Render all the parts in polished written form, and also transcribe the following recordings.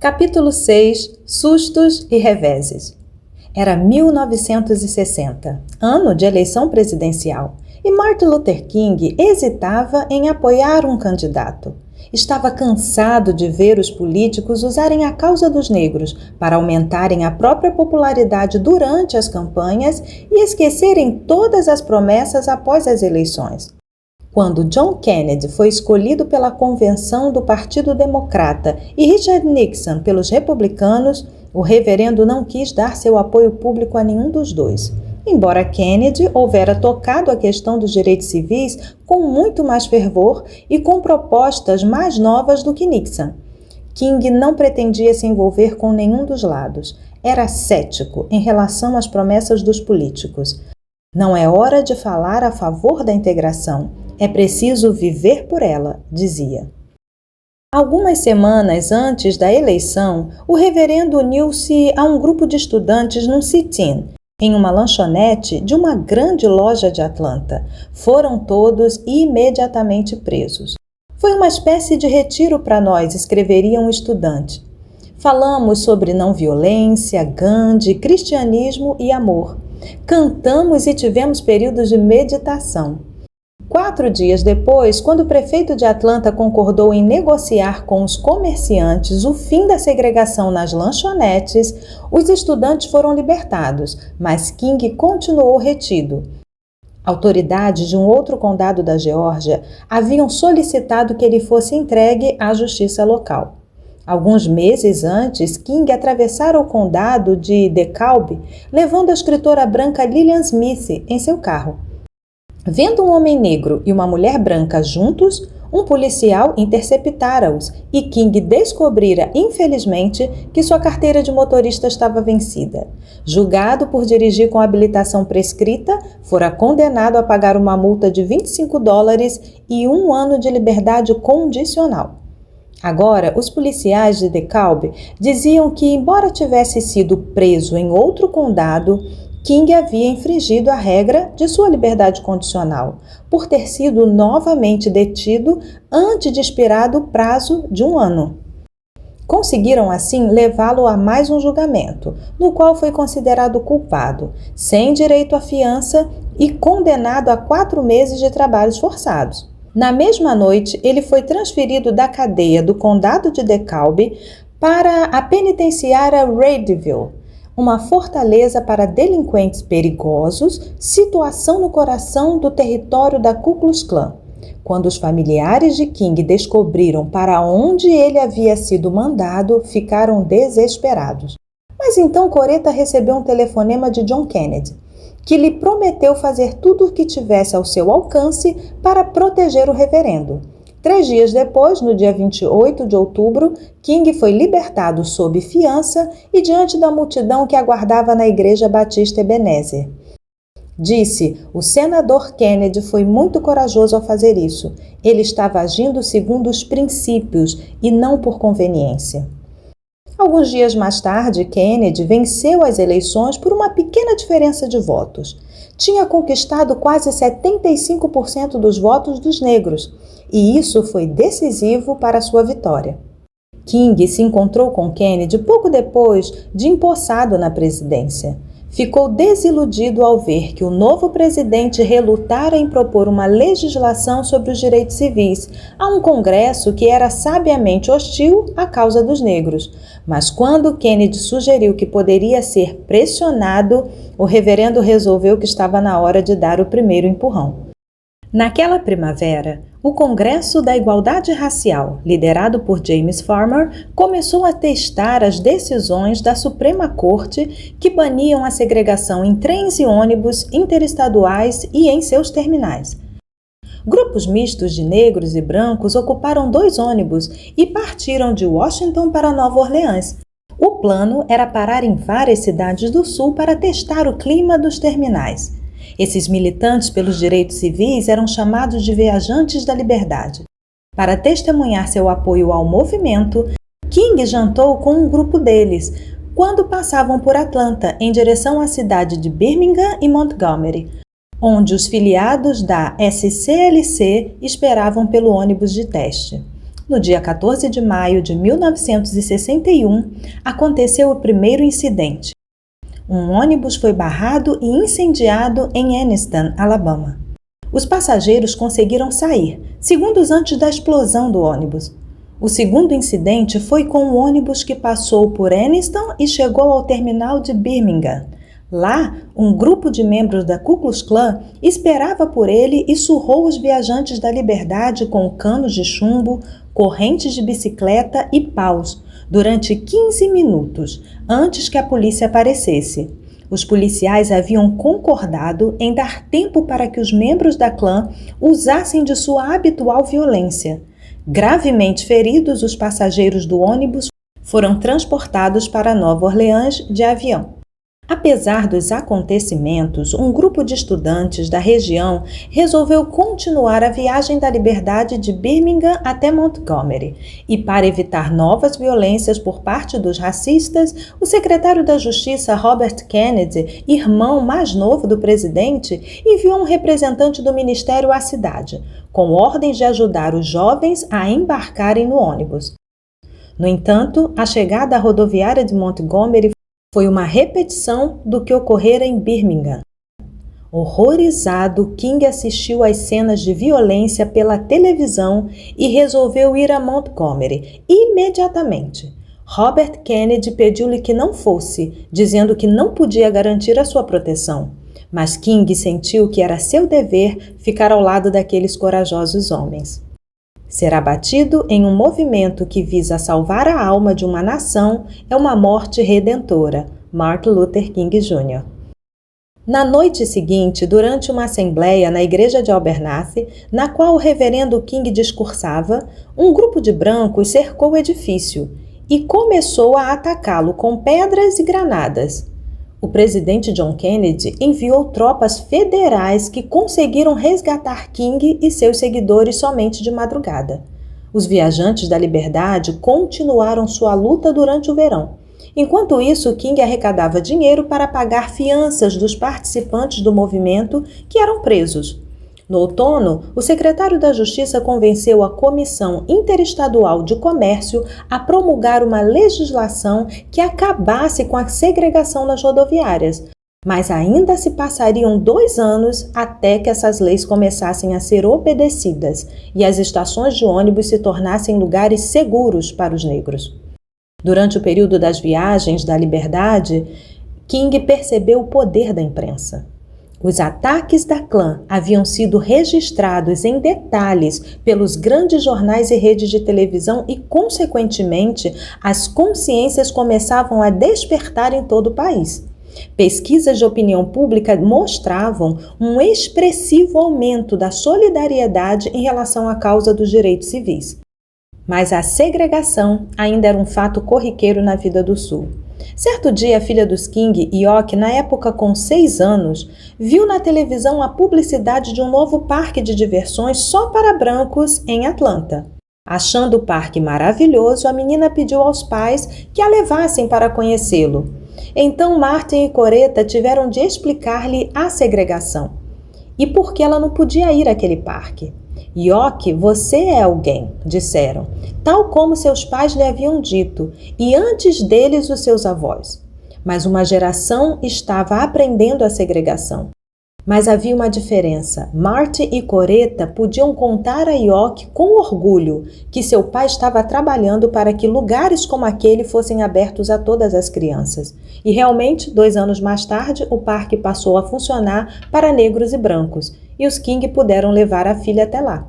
Capítulo 6 – Sustos e reveses. Era 1960, ano de eleição presidencial, e Martin Luther King hesitava em apoiar um candidato. Estava cansado de ver os políticos usarem a causa dos negros para aumentarem a própria popularidade durante as campanhas e esquecerem todas as promessas após as eleições. Quando John Kennedy foi escolhido pela convenção do Partido Democrata e Richard Nixon pelos republicanos, o reverendo não quis dar seu apoio público a nenhum dos dois. Embora Kennedy houvera tocado a questão dos direitos civis com muito mais fervor e com propostas mais novas do que Nixon. King não pretendia se envolver com nenhum dos lados. Era cético em relação às promessas dos políticos. Não é hora de falar a favor da integração. É preciso viver por ela, dizia. Algumas semanas antes da eleição, o reverendo uniu-se a um grupo de estudantes num sit-in, em uma lanchonete de uma grande loja de Atlanta. Foram todos imediatamente presos. Foi uma espécie de retiro para nós, escreveria um estudante. Falamos sobre não violência, Gandhi, cristianismo e amor. Cantamos e tivemos períodos de meditação. 4 dias depois, quando o prefeito de Atlanta concordou em negociar com os comerciantes o fim da segregação nas lanchonetes, os estudantes foram libertados, mas King continuou retido. Autoridades de um outro condado da Geórgia haviam solicitado que ele fosse entregue à justiça local. Alguns meses antes, King atravessara o condado de DeKalb, levando a escritora branca Lillian Smith em seu carro. Vendo um homem negro e uma mulher branca juntos, um policial interceptara-os e King descobrira, infelizmente, que sua carteira de motorista estava vencida. Julgado por dirigir com habilitação prescrita, fora condenado a pagar uma multa de $25 e 1 ano de liberdade condicional. Agora, os policiais de DeKalb diziam que, embora tivesse sido preso em outro condado, King havia infringido a regra de sua liberdade condicional, por ter sido novamente detido antes de expirar o prazo de 1 ano. Conseguiram, assim, levá-lo a mais um julgamento, no qual foi considerado culpado, sem direito à fiança e condenado a 4 meses de trabalhos forçados. Na mesma noite, ele foi transferido da cadeia do condado de DeKalb para a penitenciária Radyville, uma fortaleza para delinquentes perigosos, situação no coração do território da Ku Klux Klan. Quando os familiares de King descobriram para onde ele havia sido mandado, ficaram desesperados. Mas então Coretta recebeu um telefonema de John Kennedy, que lhe prometeu fazer tudo o que tivesse ao seu alcance para proteger o reverendo. 3 dias depois, no dia 28 de outubro, King foi libertado sob fiança e diante da multidão que aguardava na Igreja Batista Ebenezer. Disse: o senador Kennedy foi muito corajoso ao fazer isso. Ele estava agindo segundo os princípios e não por conveniência. Alguns dias mais tarde, Kennedy venceu as eleições por uma pequena diferença de votos. Tinha conquistado quase 75% dos votos dos negros, e isso foi decisivo para sua vitória. King se encontrou com Kennedy pouco depois de empossado na presidência. Ficou desiludido ao ver que o novo presidente relutara em propor uma legislação sobre os direitos civis a um Congresso que era sabiamente hostil à causa dos negros. Mas quando Kennedy sugeriu que poderia ser pressionado, o reverendo resolveu que estava na hora de dar o primeiro empurrão. Naquela primavera, o Congresso da Igualdade Racial, liderado por James Farmer, começou a testar as decisões da Suprema Corte que baniam a segregação em trens e ônibus interestaduais e em seus terminais. Grupos mistos de negros e brancos ocuparam 2 ônibus e partiram de Washington para Nova Orleans. O plano era parar em várias cidades do sul para testar o clima dos terminais. Esses militantes pelos direitos civis eram chamados de viajantes da liberdade. Para testemunhar seu apoio ao movimento, King jantou com um grupo deles, quando passavam por Atlanta, em direção à cidade de Birmingham e Montgomery, onde os filiados da SCLC esperavam pelo ônibus de teste. No dia 14 de maio de 1961, aconteceu o primeiro incidente. Um ônibus foi barrado e incendiado em Anniston, Alabama. Os passageiros conseguiram sair, segundos antes da explosão do ônibus. O segundo incidente foi com um ônibus que passou por Anniston e chegou ao terminal de Birmingham. Lá, um grupo de membros da Ku Klux Klan esperava por ele e surrou os viajantes da Liberdade com canos de chumbo, correntes de bicicleta e paus, durante 15 minutos, antes que a polícia aparecesse. Os policiais haviam concordado em dar tempo para que os membros da clã usassem de sua habitual violência. Gravemente feridos, os passageiros do ônibus foram transportados para Nova Orleans de avião. Apesar dos acontecimentos, um grupo de estudantes da região resolveu continuar a viagem da Liberdade de Birmingham até Montgomery. E para evitar novas violências por parte dos racistas, o secretário da Justiça Robert Kennedy, irmão mais novo do presidente, enviou um representante do ministério à cidade, com ordens de ajudar os jovens a embarcarem no ônibus. No entanto, a chegada à rodoviária de Montgomery foi uma repetição do que ocorrera em Birmingham. Horrorizado, King assistiu às cenas de violência pela televisão e resolveu ir a Montgomery imediatamente. Robert Kennedy pediu-lhe que não fosse, dizendo que não podia garantir a sua proteção. Mas King sentiu que era seu dever ficar ao lado daqueles corajosos homens. Ser abatido em um movimento que visa salvar a alma de uma nação é uma morte redentora. Martin Luther King Jr. Na noite seguinte, durante uma assembleia na igreja de Abernathy, na qual o reverendo King discursava, um grupo de brancos cercou o edifício e começou a atacá-lo com pedras e granadas. O presidente John Kennedy enviou tropas federais que conseguiram resgatar King e seus seguidores somente de madrugada. Os viajantes da Liberdade continuaram sua luta durante o verão. Enquanto isso, King arrecadava dinheiro para pagar fianças dos participantes do movimento que eram presos. No outono, o secretário da Justiça convenceu a Comissão Interestadual de Comércio a promulgar uma legislação que acabasse com a segregação nas rodoviárias, mas ainda se passariam 2 anos até que essas leis começassem a ser obedecidas e as estações de ônibus se tornassem lugares seguros para os negros. Durante o período das viagens da Liberdade, King percebeu o poder da imprensa. Os ataques da clã haviam sido registrados em detalhes pelos grandes jornais e redes de televisão e, consequentemente, as consciências começavam a despertar em todo o país. Pesquisas de opinião pública mostravam um expressivo aumento da solidariedade em relação à causa dos direitos civis. Mas a segregação ainda era um fato corriqueiro na vida do Sul. Certo dia, a filha dos King, York, na época com 6 anos, viu na televisão a publicidade de um novo parque de diversões só para brancos em Atlanta. Achando o parque maravilhoso, a menina pediu aos pais que a levassem para conhecê-lo. Então Martin e Coretta tiveram de explicar-lhe a segregação e por que ela não podia ir àquele parque. York, você é alguém, disseram, tal como seus pais lhe haviam dito, e antes deles os seus avós. Mas uma geração estava aprendendo a segregação. Mas havia uma diferença. Martin e Coretta podiam contar a York com orgulho que seu pai estava trabalhando para que lugares como aquele fossem abertos a todas as crianças. E realmente, 2 anos mais tarde, o parque passou a funcionar para negros e brancos, e os King puderam levar a filha até lá.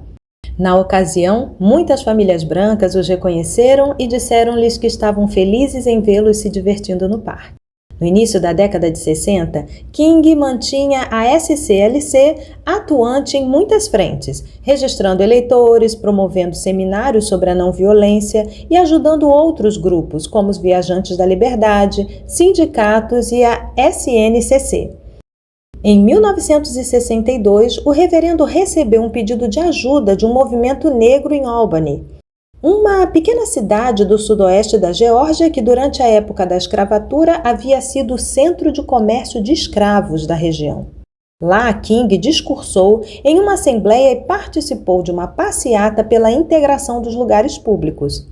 Na ocasião, muitas famílias brancas os reconheceram e disseram-lhes que estavam felizes em vê-los se divertindo no parque. No início da década de 60, King mantinha a SCLC atuante em muitas frentes, registrando eleitores, promovendo seminários sobre a não-violência e ajudando outros grupos, como os Viajantes da Liberdade, sindicatos e a SNCC. Em 1962, o reverendo recebeu um pedido de ajuda de um movimento negro em Albany, uma pequena cidade do sudoeste da Geórgia que durante a época da escravatura havia sido o centro de comércio de escravos da região. Lá, King discursou em uma assembleia e participou de uma passeata pela integração dos lugares públicos.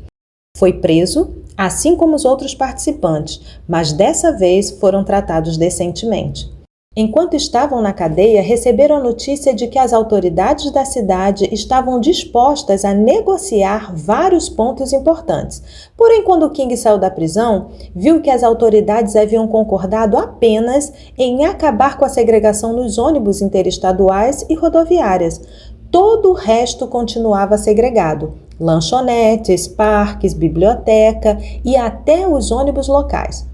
Foi preso, assim como os outros participantes, mas dessa vez foram tratados decentemente. Enquanto estavam na cadeia, receberam a notícia de que as autoridades da cidade estavam dispostas a negociar vários pontos importantes. Porém, quando King saiu da prisão, viu que as autoridades haviam concordado apenas em acabar com a segregação nos ônibus interestaduais e rodoviárias. Todo o resto continuava segregado: lanchonetes, parques, biblioteca e até os ônibus locais.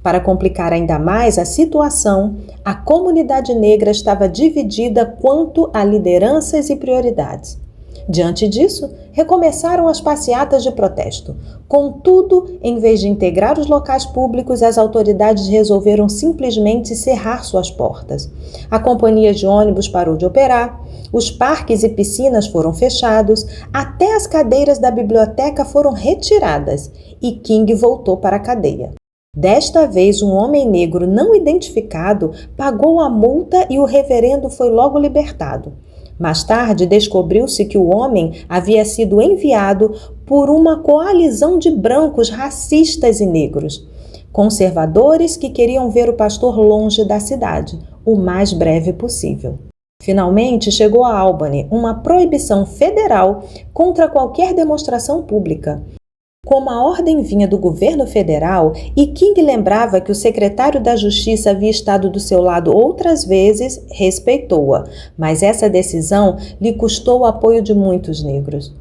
Para complicar ainda mais a situação, a comunidade negra estava dividida quanto a lideranças e prioridades. Diante disso, recomeçaram as passeatas de protesto. Contudo, em vez de integrar os locais públicos, as autoridades resolveram simplesmente cerrar suas portas. A companhia de ônibus parou de operar, os parques e piscinas foram fechados, até as cadeiras da biblioteca foram retiradas e King voltou para a cadeia. Desta vez, um homem negro não identificado pagou a multa e o reverendo foi logo libertado. Mais tarde, descobriu-se que o homem havia sido enviado por uma coalizão de brancos racistas e negros, conservadores que queriam ver o pastor longe da cidade, o mais breve possível. Finalmente, chegou a Albany uma proibição federal contra qualquer demonstração pública. Como a ordem vinha do governo federal e King lembrava que o secretário da Justiça havia estado do seu lado outras vezes, respeitou-a, mas essa decisão lhe custou o apoio de muitos negros.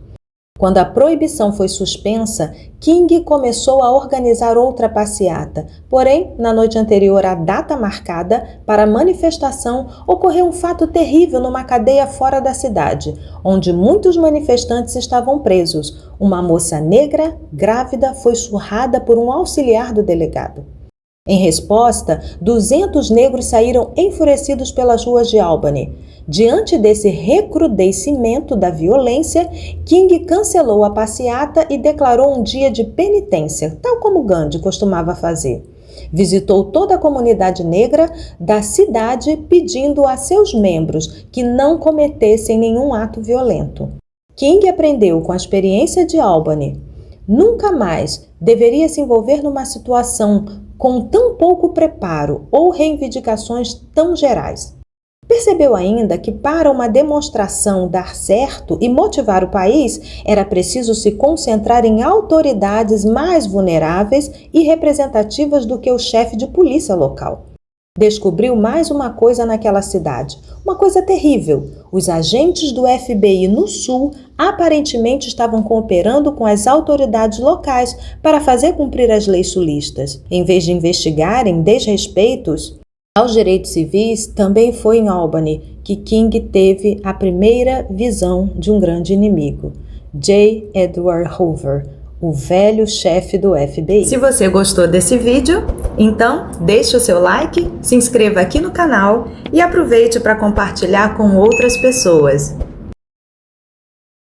Quando a proibição foi suspensa, King começou a organizar outra passeata. Porém, na noite anterior à data marcada para a manifestação, ocorreu um fato terrível numa cadeia fora da cidade, onde muitos manifestantes estavam presos. Uma moça negra, grávida, foi surrada por um auxiliar do delegado. Em resposta, 200 negros saíram enfurecidos pelas ruas de Albany. Diante desse recrudescimento da violência, King cancelou a passeata e declarou um dia de penitência, tal como Gandhi costumava fazer. Visitou toda a comunidade negra da cidade pedindo a seus membros que não cometessem nenhum ato violento. King aprendeu com a experiência de Albany. Nunca mais deveria se envolver numa situação com tão pouco preparo ou reivindicações tão gerais. Percebeu ainda que para uma demonstração dar certo e motivar o país, era preciso se concentrar em autoridades mais vulneráveis e representativas do que o chefe de polícia local. Descobriu mais uma coisa naquela cidade, uma coisa terrível. Os agentes do FBI no sul aparentemente estavam cooperando com as autoridades locais para fazer cumprir as leis sulistas. Em vez de investigarem desrespeitos aos direitos civis, também foi em Albany que King teve a primeira visão de um grande inimigo, J. Edward Hoover, o velho chefe do FBI. Se você gostou desse vídeo, então deixe o seu like, se inscreva aqui no canal e aproveite para compartilhar com outras pessoas.